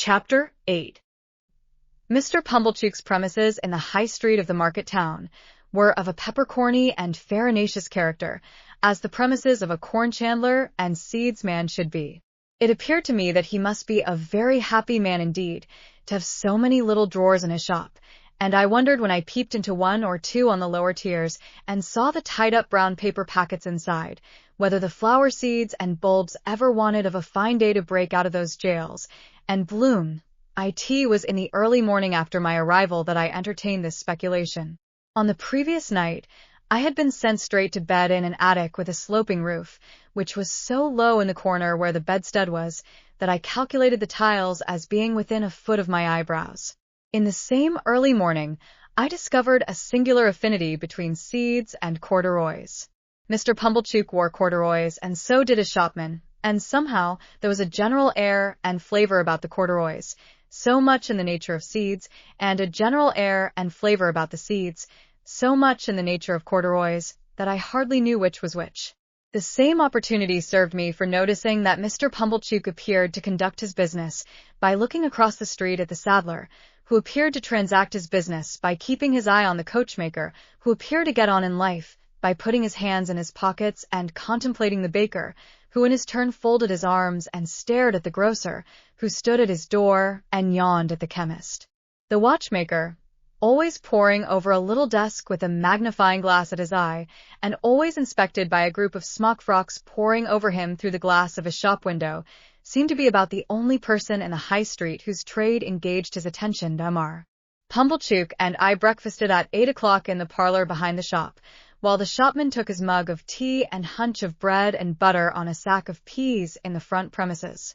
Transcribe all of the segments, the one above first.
Chapter 8. Mr. Pumblechook's premises in the high street of the market town were of a peppercorny and farinaceous character, as the premises of a corn chandler and seedsman should be. It appeared to me that he must be a very happy man indeed, to have so many little drawers in his shop, and I wondered when I peeped into one or two on the lower tiers and saw the tied-up brown paper packets inside, whether the flower seeds and bulbs ever wanted of a fine day to break out of those jails and bloom. It was in the early morning after my arrival that I entertained this speculation. On the previous night, I had been sent straight to bed in an attic with a sloping roof, which was so low in the corner where the bedstead was, that I calculated the tiles as being within a foot of my eyebrows. In the same early morning, I discovered a singular affinity between seeds and corduroys. Mr. Pumblechook wore corduroys, and so did his shopman, and somehow there was a general air and flavor about the corduroys, so much in the nature of seeds, and a general air and flavor about the seeds, so much in the nature of corduroys, that I hardly knew which was which. The same opportunity served me for noticing that Mr. Pumblechook appeared to conduct his business by looking across the street at the saddler, who appeared to transact his business by keeping his eye on the coachmaker, who appeared to get on in life by putting his hands in his pockets and contemplating the baker, who in his turn folded his arms and stared at the grocer, who stood at his door and yawned at the chemist. The watchmaker, always poring over a little desk with a magnifying glass at his eye, and always inspected by a group of smock-frocks poring over him through the glass of his shop window, seemed to be about the only person in the high street whose trade engaged his attention. Mr. Pumblechook and I breakfasted at 8 o'clock in the parlor behind the shop, while the shopman took his mug of tea and hunch of bread and butter on a sack of peas in the front premises.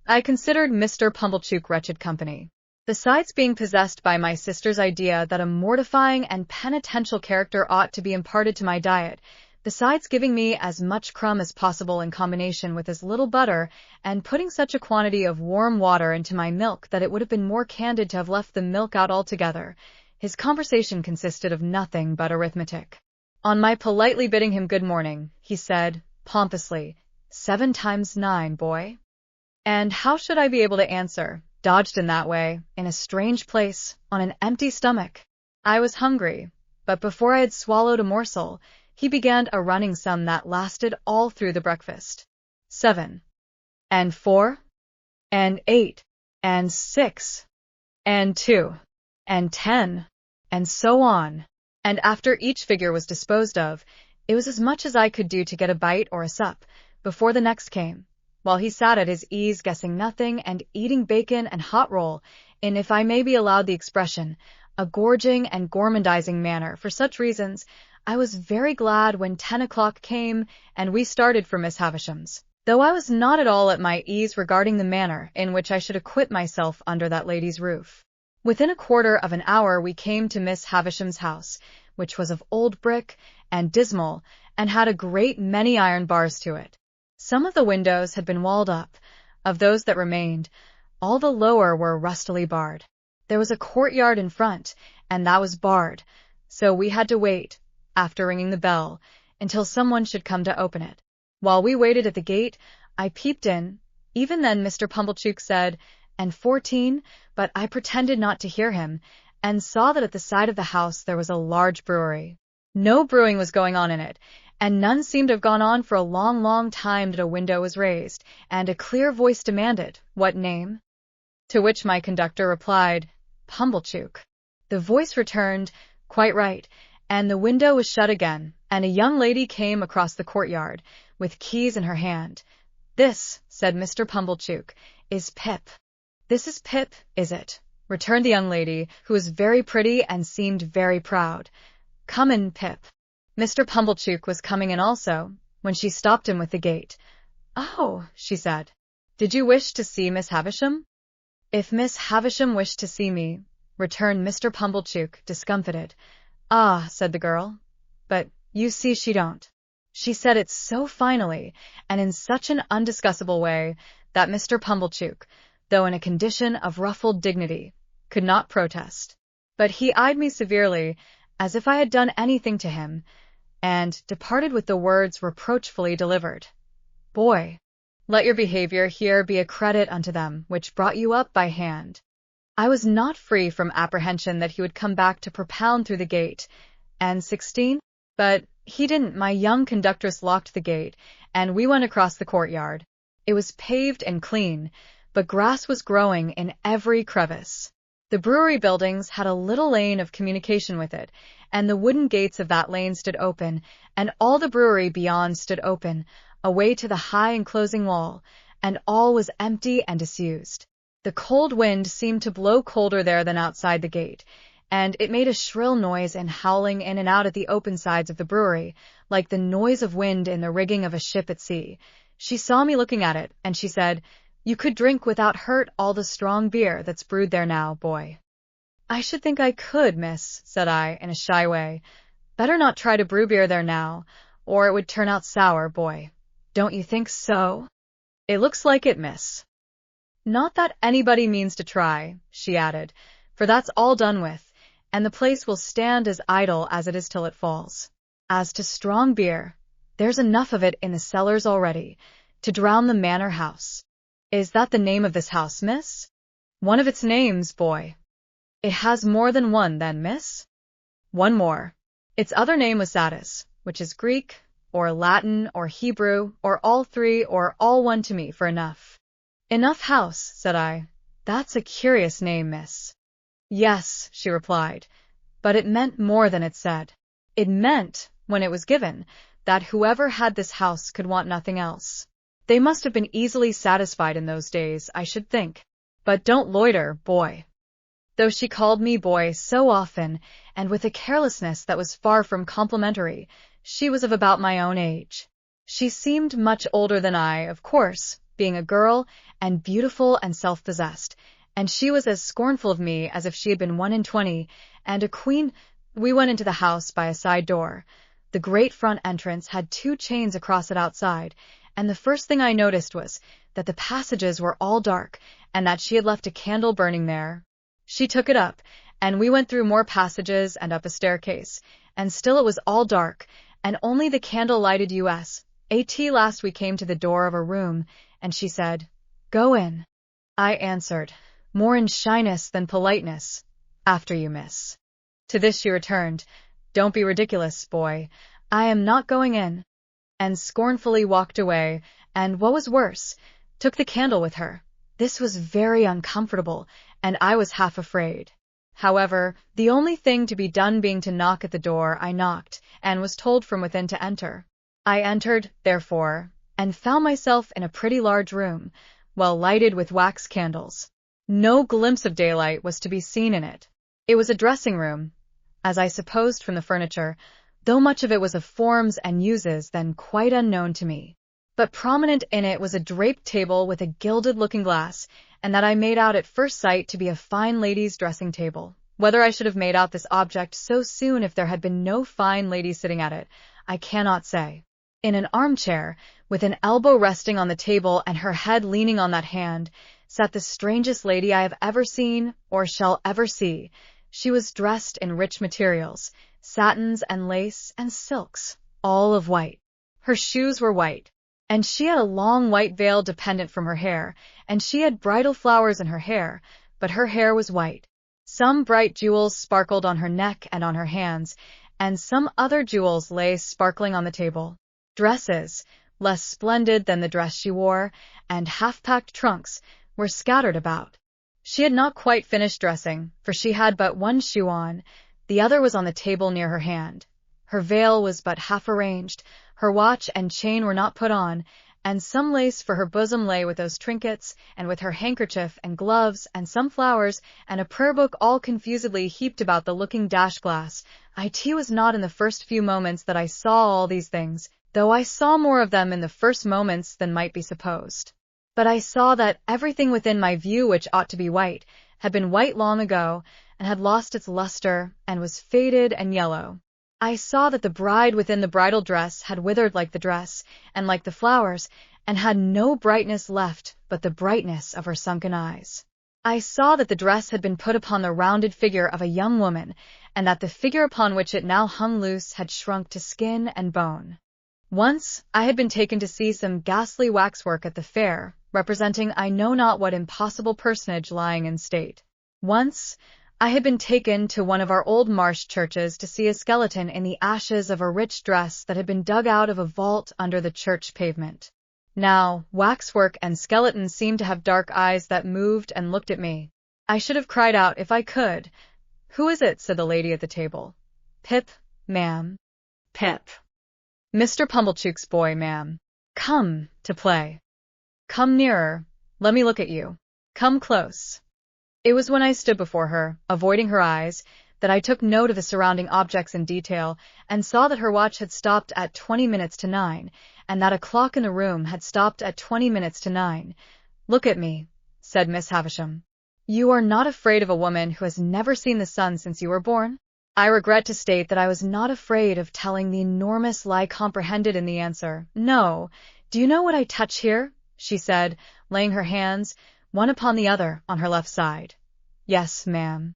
I considered Mr. Pumblechook wretched company. Besides being possessed by my sister's idea that a mortifying and penitential character ought to be imparted to my diet, besides giving me as much crumb as possible in combination with as little butter, and putting such a quantity of warm water into my milk that it would have been more candid to have left the milk out altogether, his conversation consisted of nothing but arithmetic. On my politely bidding him good morning, he said, pompously, 7 times 9, boy. And how should I be able to answer, dodged in that way, in a strange place, on an empty stomach? I was hungry, but before I had swallowed a morsel, he began a running sum that lasted all through the breakfast. 7, and 4, and 8, and 6, and 2, and 10, and so on. And after each figure was disposed of, it was as much as I could do to get a bite or a sup, before the next came, while he sat at his ease guessing nothing and eating bacon and hot roll, in, if I may be allowed the expression, a gorging and gormandizing manner. For such reasons, I was very glad when 10 o'clock came and we started for Miss Havisham's, though I was not at all at my ease regarding the manner in which I should acquit myself under that lady's roof. Within a quarter of an hour we came to Miss Havisham's house, which was of old brick and dismal, and had a great many iron bars to it. Some of the windows had been walled up. Of those that remained, all the lower were rustily barred. There was a courtyard in front, and that was barred, so we had to wait, after ringing the bell, until someone should come to open it. While we waited at the gate, I peeped in. Even then Mr. Pumblechook said, and 14, but I pretended not to hear him, and saw that at the side of the house there was a large brewery. No brewing was going on in it, and none seemed to have gone on for a long, long time that a window was raised, and a clear voice demanded, "What name?" To which my conductor replied, "Pumblechook." The voice returned, "Quite right," and the window was shut again, and a young lady came across the courtyard, with keys in her hand. "This," said Mr. Pumblechook, "is Pip." "This is Pip, is it?" returned the young lady, who was very pretty and seemed very proud. "Come in, Pip." Mr. Pumblechook was coming in also, when she stopped him with the gate. "Oh," she said, "did you wish to see Miss Havisham?" "If Miss Havisham wished to see me," returned Mr. Pumblechook, discomfited. "Ah," said the girl, "but you see she don't." She said it so finally, and in such an undiscussable way, that Mr. Pumblechook, though in a condition of ruffled dignity, could not protest. But he eyed me severely, as if I had done anything to him, and departed with the words reproachfully delivered. "Boy, Let your behavior here be a credit unto them, which brought you up by hand. I was not free from apprehension that he would come back to propound through the gate. And 16? But he didn't. My young conductress locked the gate, and we went across the courtyard. It was paved and clean, but grass was growing in every crevice. The brewery buildings had a little lane of communication with it, and the wooden gates of that lane stood open, and all the brewery beyond stood open, away to the high enclosing wall, and all was empty and disused. The cold wind seemed to blow colder there than outside the gate, and it made a shrill noise in howling in and out at the open sides of the brewery, like the noise of wind in the rigging of a ship at sea. She saw me looking at it, and she said, "You could drink without hurt all the strong beer that's brewed there now, boy." "I should think I could, miss," said I, in a shy way. "Better not try to brew beer there now, or it would turn out sour, boy. Don't you think so?" "It looks like it, miss." "Not that anybody means to try," she added, "for that's all done with, and the place will stand as idle as it is till it falls. As to strong beer, there's enough of it in the cellars already, to drown the manor house." "Is that the name of this house, miss?" "One of its names, boy." "It has more than one, then, miss?" "One more. Its other name was Satis, which is Greek, or Latin, or Hebrew, or all three, or all one to me for enough." "Enough House," said I. "That's a curious name, miss." "Yes," she replied, "but it meant more than it said. It meant, when it was given, that whoever had this house could want nothing else. They must have been easily satisfied in those days, I should think. But don't loiter, boy." Though she called me boy so often, and with a carelessness that was far from complimentary, she was of about my own age. She seemed much older than I, of course, being a girl, and beautiful and self-possessed, and she was as scornful of me as if she had been 21, and a queen. We went into the house by a side door. The great front entrance had 2 chains across it outside, and the first thing I noticed was that the passages were all dark, and that she had left a candle burning there. She took it up, and we went through more passages and up a staircase, and still it was all dark, and only the candle lighted us. Last we came to the door of a room, and she said, "Go in." I answered, more in shyness than politeness, "After you, miss." To this she returned, "Don't be ridiculous, boy. I am not going in," and scornfully walked away, and, what was worse, took the candle with her. This was very uncomfortable, and I was half afraid. However, the only thing to be done being to knock at the door, I knocked, and was told from within to enter. I entered, therefore, and found myself in a pretty large room, well lighted with wax candles. No glimpse of daylight was to be seen in it. It was a dressing-room, as I supposed from the furniture, though much of it was of forms and uses then quite unknown to me. But prominent in it was a draped table with a gilded looking-glass, and that I made out at first sight to be a fine lady's dressing-table. Whether I should have made out this object so soon if there had been no fine lady sitting at it, I cannot say. In an armchair, with an elbow resting on the table and her head leaning on that hand, sat the strangest lady I have ever seen or shall ever see. She was dressed in rich materials, satins and lace and silks, all of white. Her shoes were white, and she had a long white veil dependent from her hair, and she had bridal flowers in her hair, but her hair was white. Some bright jewels sparkled on her neck and on her hands, and some other jewels lay sparkling on the table. Dresses, less splendid than the dress she wore, and half-packed trunks, were scattered about. She had not quite finished dressing, for she had but one shoe on, the other was on the table near her hand. Her veil was but half arranged, her watch and chain were not put on, and some lace for her bosom lay with those trinkets, and with her handkerchief and gloves and some flowers, and a prayer book all confusedly heaped about the looking-glass. It was not in the first few moments that I saw all these things, though I saw more of them in the first moments than might be supposed. But I saw that everything within my view which ought to be white, had been white long ago, and had lost its luster, and was faded and yellow. I saw that the bride within the bridal dress had withered like the dress, and like the flowers, and had no brightness left but the brightness of her sunken eyes. I saw that the dress had been put upon the rounded figure of a young woman, and that the figure upon which it now hung loose had shrunk to skin and bone. Once, I had been taken to see some ghastly waxwork at the fair, representing I know not what impossible personage lying in state. Once, I had been taken to one of our old marsh churches to see a skeleton in the ashes of a rich dress that had been dug out of a vault under the church pavement. Now, waxwork and skeletons seemed to have dark eyes that moved and looked at me. I should have cried out if I could. "Who is it?" said the lady at the table. "Pip, ma'am." "Pip." "Mr. Pumblechook's boy, ma'am. Come to play." "Come nearer. Let me look at you. Come close." It was when I stood before her, avoiding her eyes, that I took note of the surrounding objects in detail and saw that her watch had stopped at 20 minutes to 9, and that a clock in the room had stopped at 20 minutes to 9. "Look at me," said Miss Havisham. "You are not afraid of a woman who has never seen the sun since you were born?" I regret to state that I was not afraid of telling the enormous lie comprehended in the answer. "No. Do you know what I touch here?" she said, laying her hands, one upon the other, on her left side. "Yes, ma'am."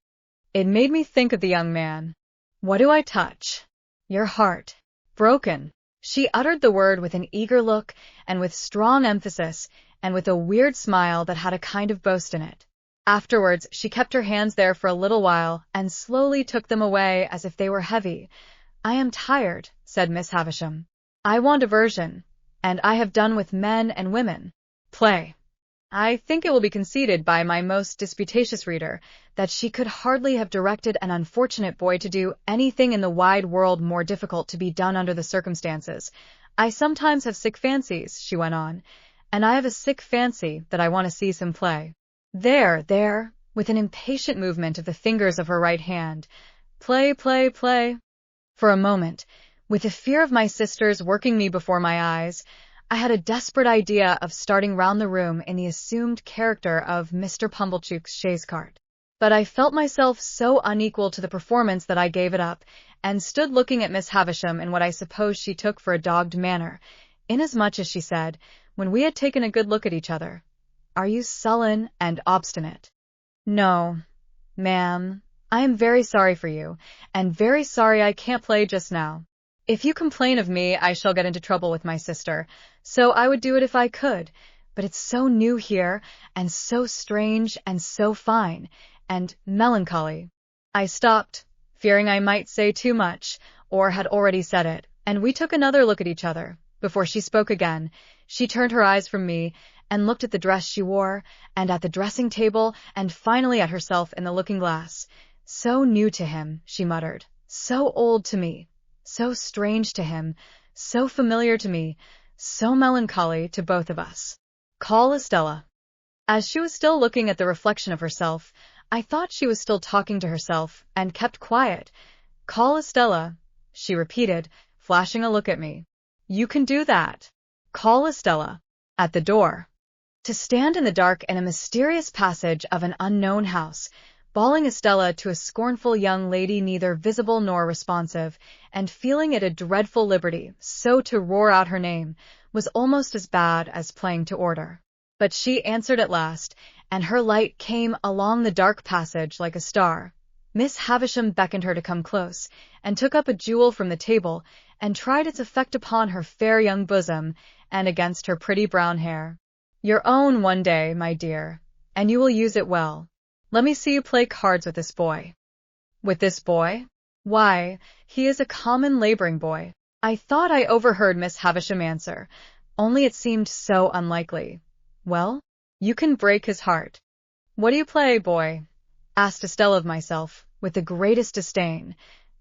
It made me think of the young man. "What do I touch?" "Your heart. Broken." She uttered the word with an eager look, and with strong emphasis, and with a weird smile that had a kind of boast in it. Afterwards, she kept her hands there for a little while, and slowly took them away as if they were heavy. "I am tired," said Miss Havisham. "I want diversion, and I have done with men and women. Play." I think it will be conceded by my most disputatious reader that she could hardly have directed an unfortunate boy to do anything in the wide world more difficult to be done under the circumstances. "I sometimes have sick fancies," she went on, "and I have a sick fancy that I want to see some play. There, with an impatient movement of the fingers of her right hand. Play, play, play." For a moment, with the fear of my sisters working me before my eyes, I had a desperate idea of starting round the room in the assumed character of Mr. Pumblechook's chaise cart. But I felt myself so unequal to the performance that I gave it up, and stood looking at Miss Havisham in what I suppose she took for a dogged manner, inasmuch as she said, when we had taken a good look at each other, "Are you sullen and obstinate?" "No, ma'am. I am very sorry for you, and very sorry I can't play just now. If you complain of me, I shall get into trouble with my sister, so I would do it if I could, but it's so new here, and so strange, and so fine, and melancholy." I stopped, fearing I might say too much, or had already said it, and we took another look at each other. Before she spoke again, she turned her eyes from me, and looked at the dress she wore, and at the dressing table, and finally at herself in the looking-glass. "So new to him," she muttered, "so old to me, so strange to him, so familiar to me, so melancholy to both of us. Call Estella." As she was still looking at the reflection of herself, I thought she was still talking to herself, and kept quiet. "Call Estella," she repeated, flashing a look at me. "You can do that. Call Estella." At the door. To stand in the dark in a mysterious passage of an unknown house, bawling Estella to a scornful young lady neither visible nor responsive, and feeling it a dreadful liberty so to roar out her name, was almost as bad as playing to order. But she answered at last, and her light came along the dark passage like a star. Miss Havisham beckoned her to come close, and took up a jewel from the table, and tried its effect upon her fair young bosom, and against her pretty brown hair. "Your own one day, my dear, and you will use it well. Let me see you play cards with this boy." "With this boy? Why, he is a common laboring boy." I thought I overheard Miss Havisham answer, only it seemed so unlikely. "Well, you can break his heart." "What do you play, boy?" asked Estella of myself, with the greatest disdain.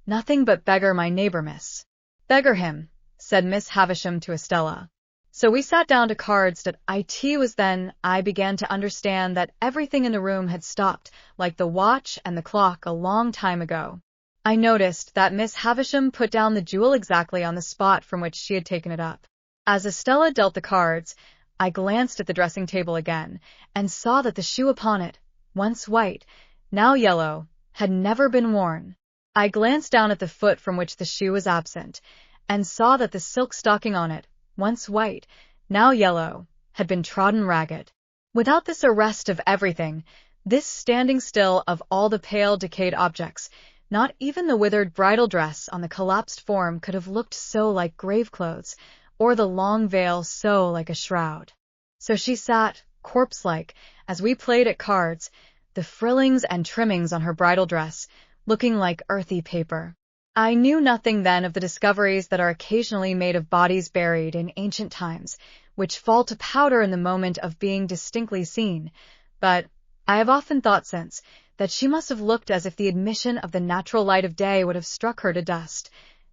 "Nothing but beggar my neighbor, miss." "Beggar him," said Miss Havisham to Estella. So we sat down to cards. It was then I began to understand that everything in the room had stopped, like the watch and the clock, a long time ago. I noticed that Miss Havisham put down the jewel exactly on the spot from which she had taken it up. As Estella dealt the cards, I glanced at the dressing table again, and saw that the shoe upon it, once white, now yellow, had never been worn. I glanced down at the foot from which the shoe was absent, and saw that the silk stocking on it, once white, now yellow, had been trodden ragged. Without this arrest of everything, this standing still of all the pale, decayed objects, not even the withered bridal dress on the collapsed form could have looked so like grave clothes, or the long veil so like a shroud. So she sat, corpse-like, as we played at cards, the frillings and trimmings on her bridal dress, looking like earthy paper. I knew nothing then of the discoveries that are occasionally made of bodies buried in ancient times, which fall to powder in the moment of being distinctly seen, but I have often thought since that she must have looked as if the admission of the natural light of day would have struck her to dust.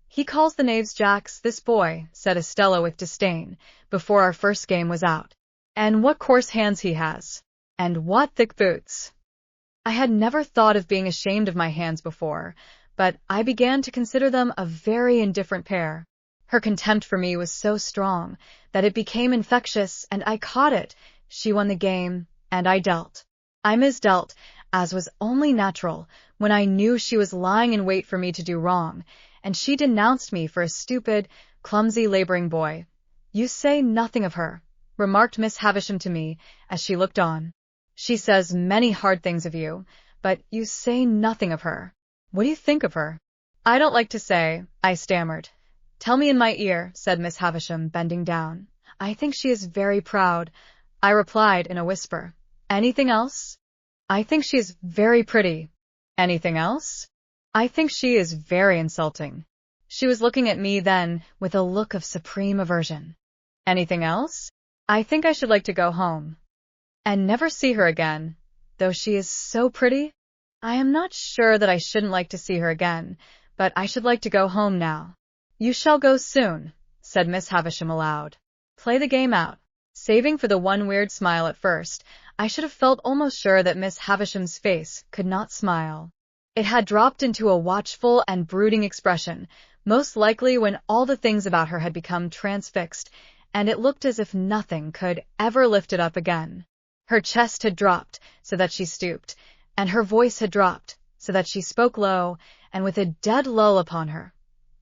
"He calls the knaves jacks, this boy," said Estella with disdain, before our first game was out. "And what coarse hands he has! And what thick boots!" I had never thought of being ashamed of my hands before, but I began to consider them a very indifferent pair. Her contempt for me was so strong that it became infectious, and I caught it. She won the game, and I dealt. I misdealt, as was only natural, when I knew she was lying in wait for me to do wrong, and she denounced me for a stupid, clumsy laboring boy. "You say nothing of her," remarked Miss Havisham to me as she looked on. "She says many hard things of you, but you say nothing of her. What do you think of her?" "I don't like to say," I stammered. "Tell me in my ear," said Miss Havisham, bending down. "I think she is very proud," I replied in a whisper. "Anything else?" "I think she is very pretty." "Anything else?" "I think she is very insulting." She was looking at me then with a look of supreme aversion. "Anything else?" "I think I should like to go home." "And never see her again, though she is so pretty?" "I am not sure that I shouldn't like to see her again, but I should like to go home now." "You shall go soon," said Miss Havisham aloud. "Play the game out." Saving for the one weird smile at first, I should have felt almost sure that Miss Havisham's face could not smile. It had dropped into a watchful and brooding expression, most likely when all the things about her had become transfixed, and it looked as if nothing could ever lift it up again. Her chest had dropped, so that she stooped, and her voice had dropped, so that she spoke low, and with a dead lull upon her.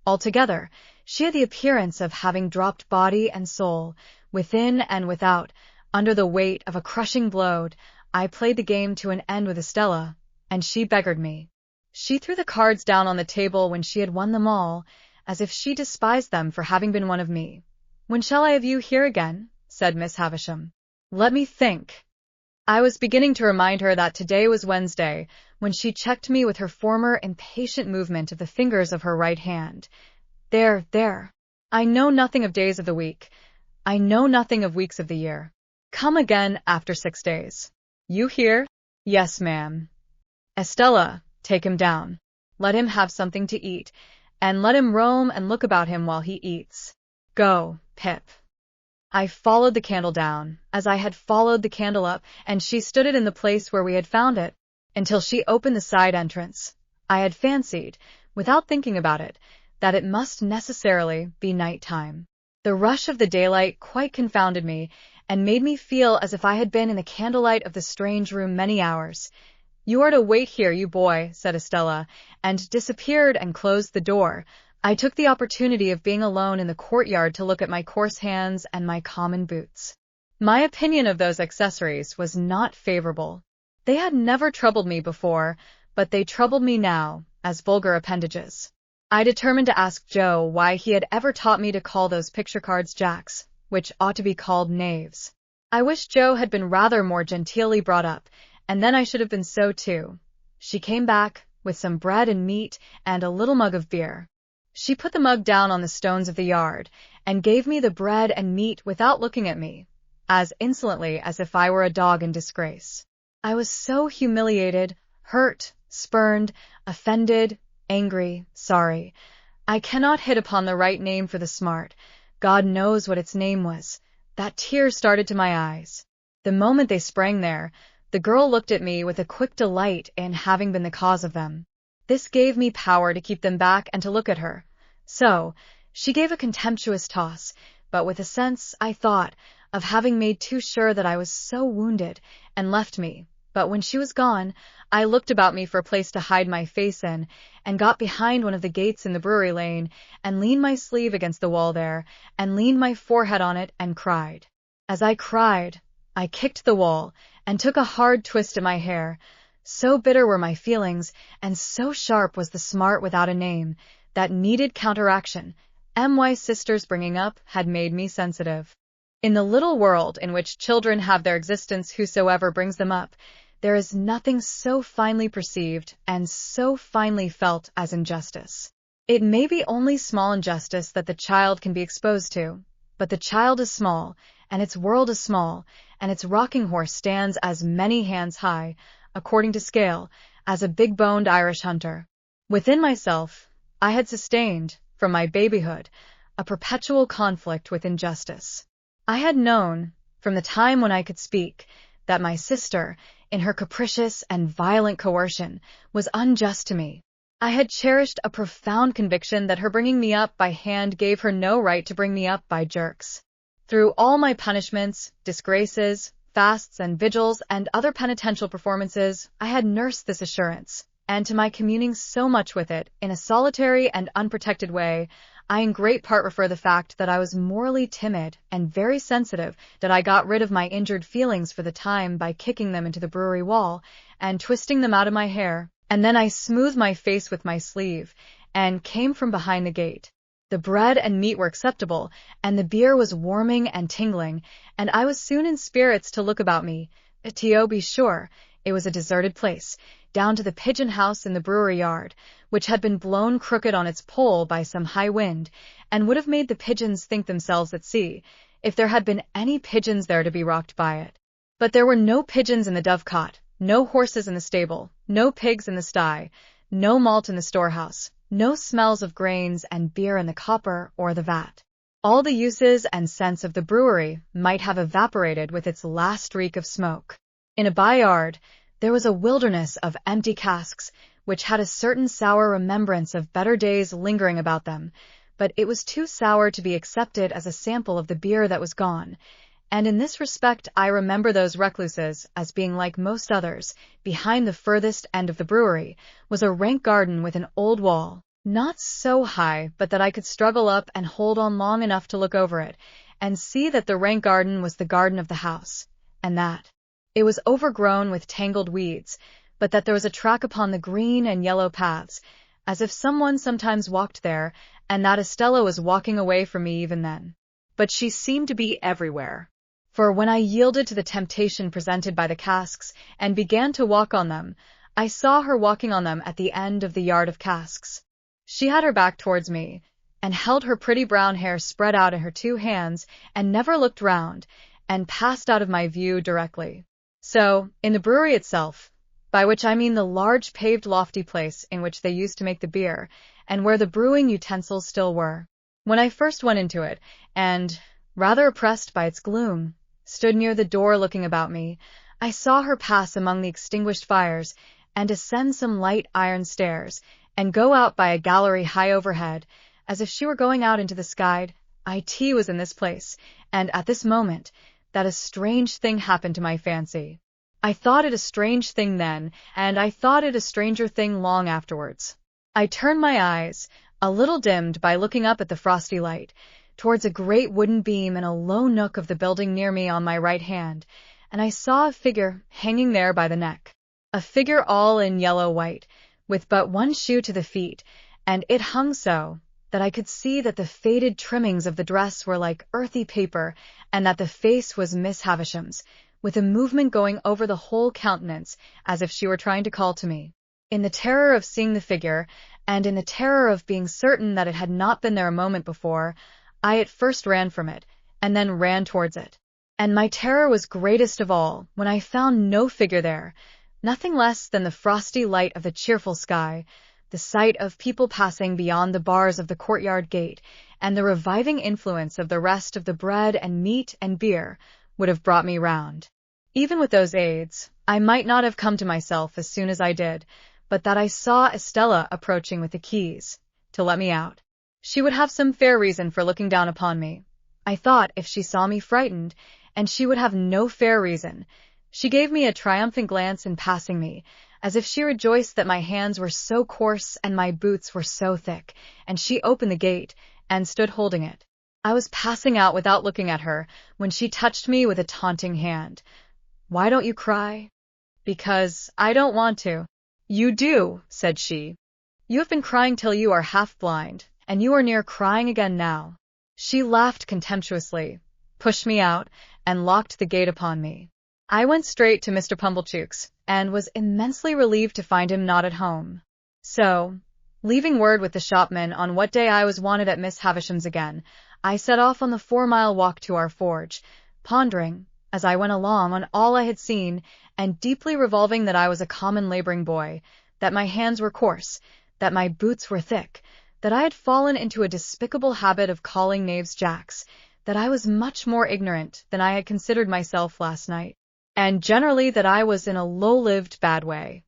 Altogether, she had the appearance of having dropped body and soul, within and without, under the weight of a crushing blow. I played the game to an end with Estella, and she beggared me. She threw the cards down on the table when she had won them all, as if she despised them for having been one of me. "When shall I have you here again?" said Miss Havisham. "Let me think." I was beginning to remind her that today was Wednesday, when she checked me with her former impatient movement of the fingers of her right hand. There. I know nothing of days of the week. I know nothing of weeks of the year. Come again after 6 days. You hear?" "Yes, ma'am." "Estella, take him down. Let him have something to eat, and let him roam and look about him while he eats. Go, Pip." I followed the candle down, as I had followed the candle up, and she stood it in the place where we had found it, until she opened the side entrance. I had fancied, without thinking about it, that it must necessarily be night time. The rush of the daylight quite confounded me, and made me feel as if I had been in the candlelight of the strange room many hours. "You are to wait here, you boy," said Estella, and disappeared and closed the door. I took the opportunity of being alone in the courtyard to look at my coarse hands and my common boots. My opinion of those accessories was not favorable. They had never troubled me before, but they troubled me now, as vulgar appendages. I determined to ask Joe why he had ever taught me to call those picture cards jacks, which ought to be called knaves. I wish Joe had been rather more genteelly brought up, and then I should have been so too. She came back, with some bread and meat, and a little mug of beer. She put the mug down on the stones of the yard, and gave me the bread and meat without looking at me, as insolently as if I were a dog in disgrace. I was so humiliated, hurt, spurned, offended, angry, sorry. I cannot hit upon the right name for the smart. God knows what its name was, that tears started to my eyes. The moment they sprang there, the girl looked at me with a quick delight in having been the cause of them. This gave me power to keep them back and to look at her. So, she gave a contemptuous toss, but with a sense, I thought, of having made too sure that I was so wounded, and left me. But when she was gone, I looked about me for a place to hide my face in, and got behind one of the gates in the brewery lane, and leaned my sleeve against the wall there, and leaned my forehead on it, and cried. As I cried, I kicked the wall, and took a hard twist at my hair. So bitter were my feelings, and so sharp was the smart without a name, that needed counteraction, My sister's bringing up had made me sensitive. In the little world in which children have their existence whosoever brings them up, there is nothing so finely perceived and so finely felt as injustice. It may be only small injustice that the child can be exposed to, but the child is small, and its world is small, and its rocking horse stands as many hands high, according to scale, as a big-boned Irish hunter. Within myself, I had sustained, from my babyhood, a perpetual conflict with injustice. I had known, from the time when I could speak, that my sister, in her capricious and violent coercion, was unjust to me. I had cherished a profound conviction that her bringing me up by hand gave her no right to bring me up by jerks. Through all my punishments, disgraces, fasts and vigils, and other penitential performances, I had nursed this assurance, and to my communing so much with it, in a solitary and unprotected way, I in great part refer the fact that I was morally timid and very sensitive, that I got rid of my injured feelings for the time by kicking them into the brewery wall and twisting them out of my hair, and then I smoothed my face with my sleeve and came from behind the gate. The bread and meat were acceptable, and the beer was warming and tingling, and I was soon in spirits to look about me. To be sure, it was a deserted place, down to the pigeon house in the brewery yard, which had been blown crooked on its pole by some high wind, and would have made the pigeons think themselves at sea, if there had been any pigeons there to be rocked by it. But there were no pigeons in the dovecot, no horses in the stable, no pigs in the sty, no malt in the storehouse, no smells of grains and beer in the copper or the vat. All the uses and scents of the brewery might have evaporated with its last reek of smoke. In a by-yard, there was a wilderness of empty casks, which had a certain sour remembrance of better days lingering about them, but it was too sour to be accepted as a sample of the beer that was gone, and in this respect I remember those recluses as being like most others. Behind the furthest end of the brewery was a rank garden with an old wall, not so high but that I could struggle up and hold on long enough to look over it, and see that the rank garden was the garden of the house, and that it was overgrown with tangled weeds, but that there was a track upon the green and yellow paths, as if someone sometimes walked there, and that Estella was walking away from me even then. But she seemed to be everywhere. For when I yielded to the temptation presented by the casks and began to walk on them, I saw her walking on them at the end of the yard of casks. She had her back towards me, and held her pretty brown hair spread out in her two hands, and never looked round, and passed out of my view directly. So, in the brewery itself, by which I mean the large paved lofty place in which they used to make the beer, and where the brewing utensils still were, when I first went into it, and, rather oppressed by its gloom, stood near the door looking about me, I saw her pass among the extinguished fires, and ascend some light iron stairs, and go out by a gallery high overhead, as if she were going out into the sky. It was in this place, and at this moment, that a strange thing happened to my fancy. I thought it a strange thing then, and I thought it a stranger thing long afterwards. I turned my eyes, a little dimmed by looking up at the frosty light, towards a great wooden beam in a low nook of the building near me on my right hand, and I saw a figure hanging there by the neck. A figure all in yellow-white, with but one shoe to the feet, and it hung so that I could see that the faded trimmings of the dress were like earthy paper, and that the face was Miss Havisham's, with a movement going over the whole countenance, as if she were trying to call to me. In the terror of seeing the figure, and in the terror of being certain that it had not been there a moment before, I at first ran from it, and then ran towards it. And my terror was greatest of all when I found no figure there, nothing less than the frosty light of the cheerful sky, the sight of people passing beyond the bars of the courtyard gate, and the reviving influence of the rest of the bread and meat and beer would have brought me round. Even with those aids, I might not have come to myself as soon as I did, but that I saw Estella approaching with the keys, to let me out. She would have some fair reason for looking down upon me. I thought if she saw me frightened, and she would have no fair reason. She gave me a triumphant glance in passing me, as if she rejoiced that my hands were so coarse and my boots were so thick, and she opened the gate, and stood holding it. I was passing out without looking at her, when she touched me with a taunting hand. "Why don't you cry?" "Because I don't want to." "You do," said she. "You have been crying till you are half blind, and you are near crying again now." She laughed contemptuously, pushed me out, and locked the gate upon me. I went straight to Mr. Pumblechook's, and was immensely relieved to find him not at home. So, leaving word with the shopman on what day I was wanted at Miss Havisham's again, I set off on the 4-mile walk to our forge, pondering, as I went along, on all I had seen, and deeply revolving that I was a common laboring boy, that my hands were coarse, that my boots were thick, that I had fallen into a despicable habit of calling knaves jacks, that I was much more ignorant than I had considered myself last night, and generally that I was in a low-lived bad way.